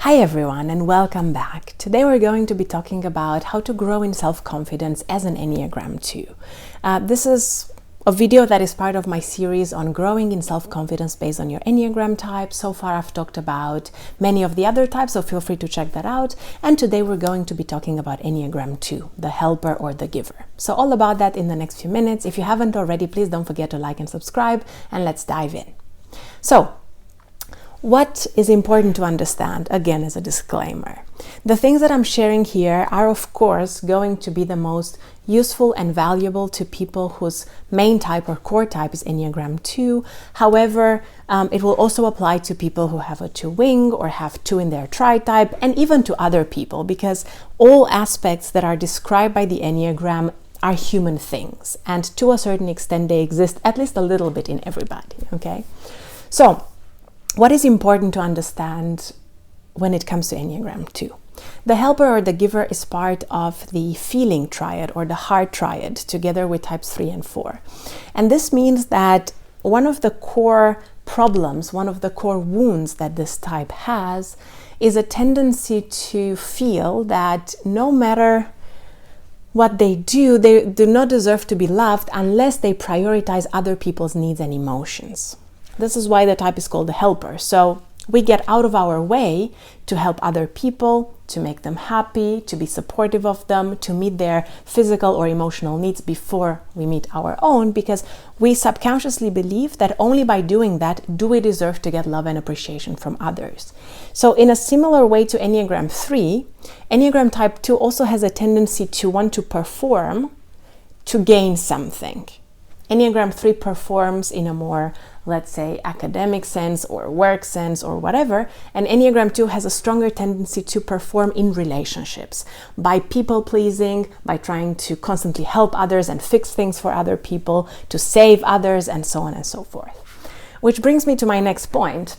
Hi everyone and welcome back. Today we're going to be talking about how to grow in self-confidence as an Enneagram 2. This is a video that is part of my series on growing in self-confidence based on your Enneagram type. So far I've talked about many of the other types, so feel free to check that out. And today we're going to be talking about Enneagram 2, the helper or the giver. So all about that in the next few minutes. If you haven't already, please don't forget to like and subscribe, and let's dive in. So, what is important to understand, again as a disclaimer? The things that I'm sharing here are of course going to be the most useful and valuable to people whose main type or core type is Enneagram 2. However, it will also apply to people who have a 2 wing or have 2 in their tri-type, and even to other people, because all aspects that are described by the Enneagram are human things, and to a certain extent they exist at least a little bit in everybody, okay? So, what is important to understand when it comes to Enneagram 2? The helper or the giver is part of the feeling triad or the heart triad together with types 3 and 4. And this means that one of the core problems, one of the core wounds that this type has is a tendency to feel that no matter what they do not deserve to be loved unless they prioritize other people's needs and emotions. This is why the type is called the helper. So we get out of our way to help other people, to make them happy, to be supportive of them, to meet their physical or emotional needs before we meet our own, because we subconsciously believe that only by doing that do we deserve to get love and appreciation from others. So in a similar way to Enneagram 3, Enneagram type 2 also has a tendency to want to perform to gain something. Enneagram 3 performs in a more, let's say, academic sense or work sense or whatever, and Enneagram 2 has a stronger tendency to perform in relationships by people pleasing, by trying to constantly help others and fix things for other people, to save others, and so on and so forth. Which brings me to my next point.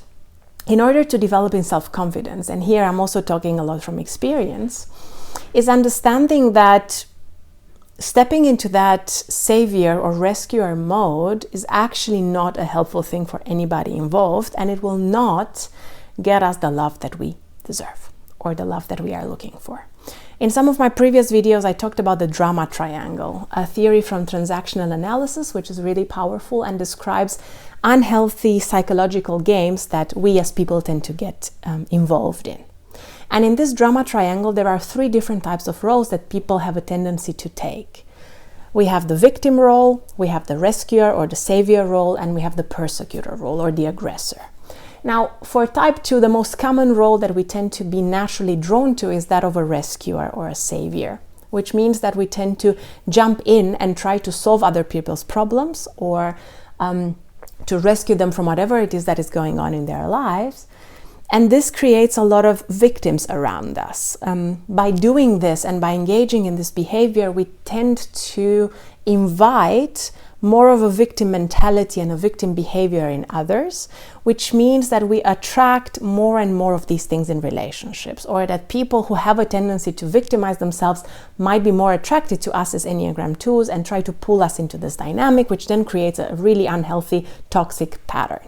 In order to develop in self-confidence, and here I'm also talking a lot from experience, is understanding that stepping into that savior or rescuer mode is actually not a helpful thing for anybody involved, and it will not get us the love that we deserve or the love that we are looking for. In some of my previous videos, I talked about the drama triangle, a theory from transactional analysis, which is really powerful and describes unhealthy psychological games that we as people tend to get involved in. And in this drama triangle, there are 3 different types of roles that people have a tendency to take. We have the victim role, we have the rescuer or the savior role, and we have the persecutor role or the aggressor. Now, for type 2, the most common role that we tend to be naturally drawn to is that of a rescuer or a savior, which means that we tend to jump in and try to solve other people's problems or to rescue them from whatever it is that is going on in their lives. And this creates a lot of victims around us. By doing this and by engaging in this behavior, we tend to invite more of a victim mentality and a victim behavior in others, which means that we attract more and more of these things in relationships, or that people who have a tendency to victimize themselves might be more attracted to us as Enneagram 2s and try to pull us into this dynamic, which then creates a really unhealthy, toxic pattern.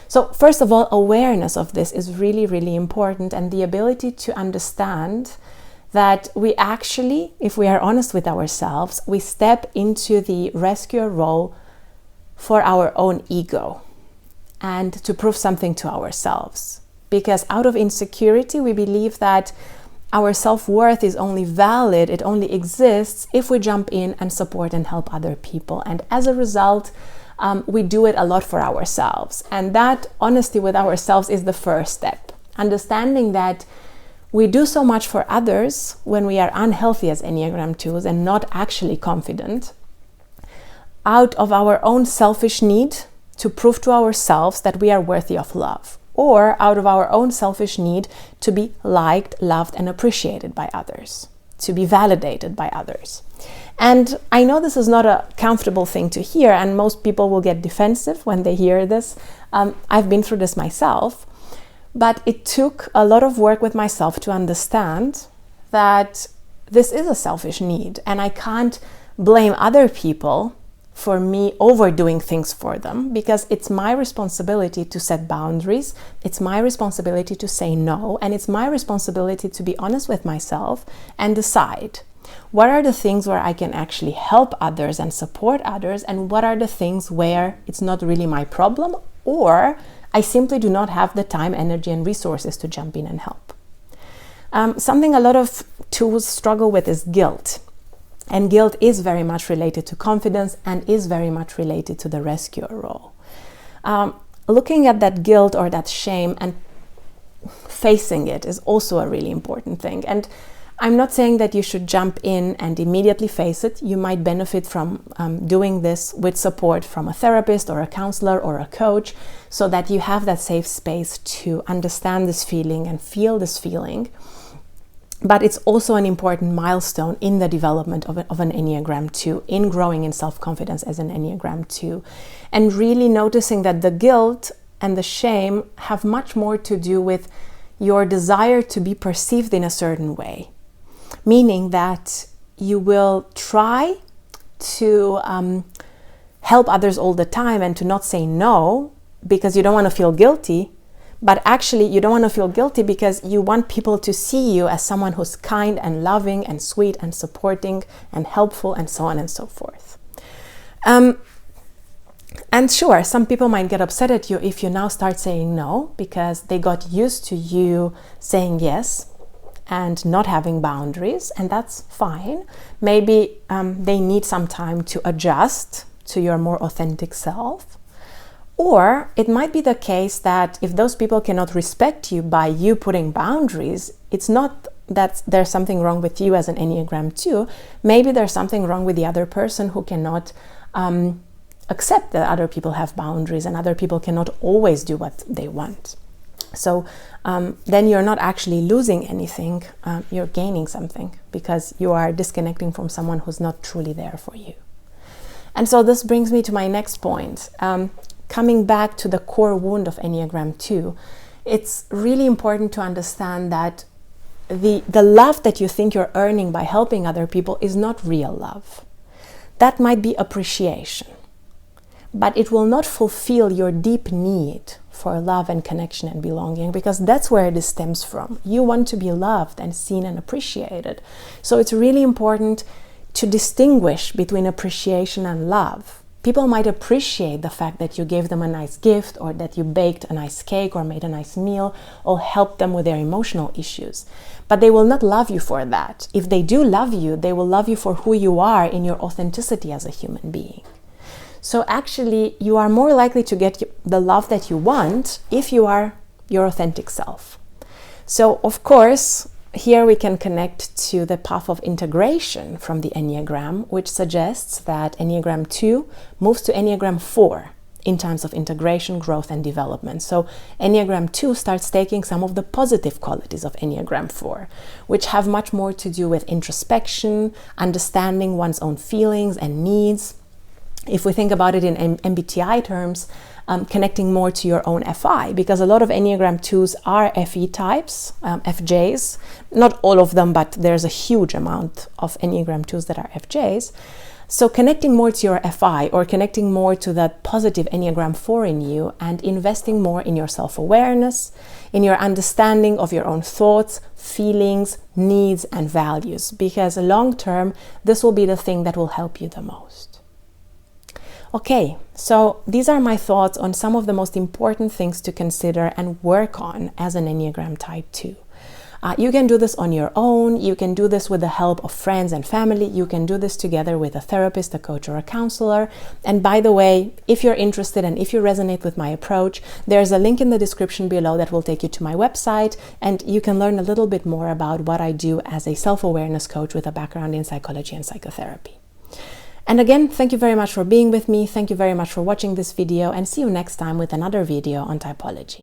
So first of all, awareness of this is really, really important, and the ability to understand that we actually, if we are honest with ourselves, we step into the rescuer role for our own ego and to prove something to ourselves. Because out of insecurity, we believe that our self-worth is only valid, it only exists if we jump in and support and help other people. And as a result, we do it a lot for ourselves. And that honesty with ourselves is the first step. Understanding that we do so much for others when we are unhealthy as Enneagram 2s and not actually confident, out of our own selfish need to prove to ourselves that we are worthy of love, or out of our own selfish need to be liked, loved, and appreciated by others, to be validated by others. And I know this is not a comfortable thing to hear, and most people will get defensive when they hear this. I've been through this myself, but it took a lot of work with myself to understand that this is a selfish need, and I can't blame other people for me overdoing things for them, because it's my responsibility to set boundaries, it's my responsibility to say no, and it's my responsibility to be honest with myself and decide what are the things where I can actually help others and support others, and what are the things where it's not really my problem, or I simply do not have the time, energy, and resources to jump in and help. Something a lot of twos struggle with is guilt. And guilt is very much related to confidence and is very much related to the rescuer role. Looking at that guilt or that shame and facing it is also a really important thing. And I'm not saying that you should jump in and immediately face it. You might benefit from doing this with support from a therapist or a counselor or a coach, so that you have that safe space to understand this feeling and feel this feeling. But it's also an important milestone in the development of an Enneagram 2, in growing in self-confidence as an Enneagram 2. And really noticing that the guilt and the shame have much more to do with your desire to be perceived in a certain way. Meaning that you will try to help others all the time and to not say no because you don't want to feel guilty. But actually, you don't want to feel guilty because you want people to see you as someone who's kind and loving and sweet and supporting and helpful and so on and so forth. And sure, some people might get upset at you if you now start saying no, because they got used to you saying yes and not having boundaries, and that's fine. Maybe they need some time to adjust to your more authentic self. Or it might be the case that if those people cannot respect you by you putting boundaries, it's not that there's something wrong with you as an Enneagram 2. Maybe there's something wrong with the other person who cannot accept that other people have boundaries and other people cannot always do what they want. So then you're not actually losing anything, you're gaining something, because you are disconnecting from someone who's not truly there for you. And so this brings me to my next point. Coming back to the core wound of Enneagram 2, it's really important to understand that the love that you think you're earning by helping other people is not real love. That might be appreciation, but it will not fulfill your deep need for love and connection and belonging, because that's where this stems from. You want to be loved and seen and appreciated. So it's really important to distinguish between appreciation and love. People might appreciate the fact that you gave them a nice gift, or that you baked a nice cake or made a nice meal or helped them with their emotional issues. But they will not love you for that. If they do love you, they will love you for who you are in your authenticity as a human being. So actually, you are more likely to get the love that you want if you are your authentic self. So of course, here we can connect to the path of integration from the Enneagram, which suggests that Enneagram 2 moves to Enneagram 4 in terms of integration, growth, and development. So Enneagram 2 starts taking some of the positive qualities of Enneagram 4, which have much more to do with introspection, understanding one's own feelings and needs. If we think about it in MBTI terms, connecting more to your own FI, because a lot of Enneagram 2s are FE types, FJs. Not all of them, but there's a huge amount of Enneagram 2s that are FJs. So connecting more to your FI, or connecting more to that positive Enneagram 4 in you, and investing more in your self-awareness, in your understanding of your own thoughts, feelings, needs, and values, because long term, this will be the thing that will help you the most. Okay, so these are my thoughts on some of the most important things to consider and work on as an Enneagram Type 2. You can do this on your own, you can do this with the help of friends and family, you can do this together with a therapist, a coach, or a counselor. And by the way, if you're interested and if you resonate with my approach, there's a link in the description below that will take you to my website, and you can learn a little bit more about what I do as a self-awareness coach with a background in psychology and psychotherapy. And again, thank you very much for being with me. Thank you very much for watching this video, and see you next time with another video on typology.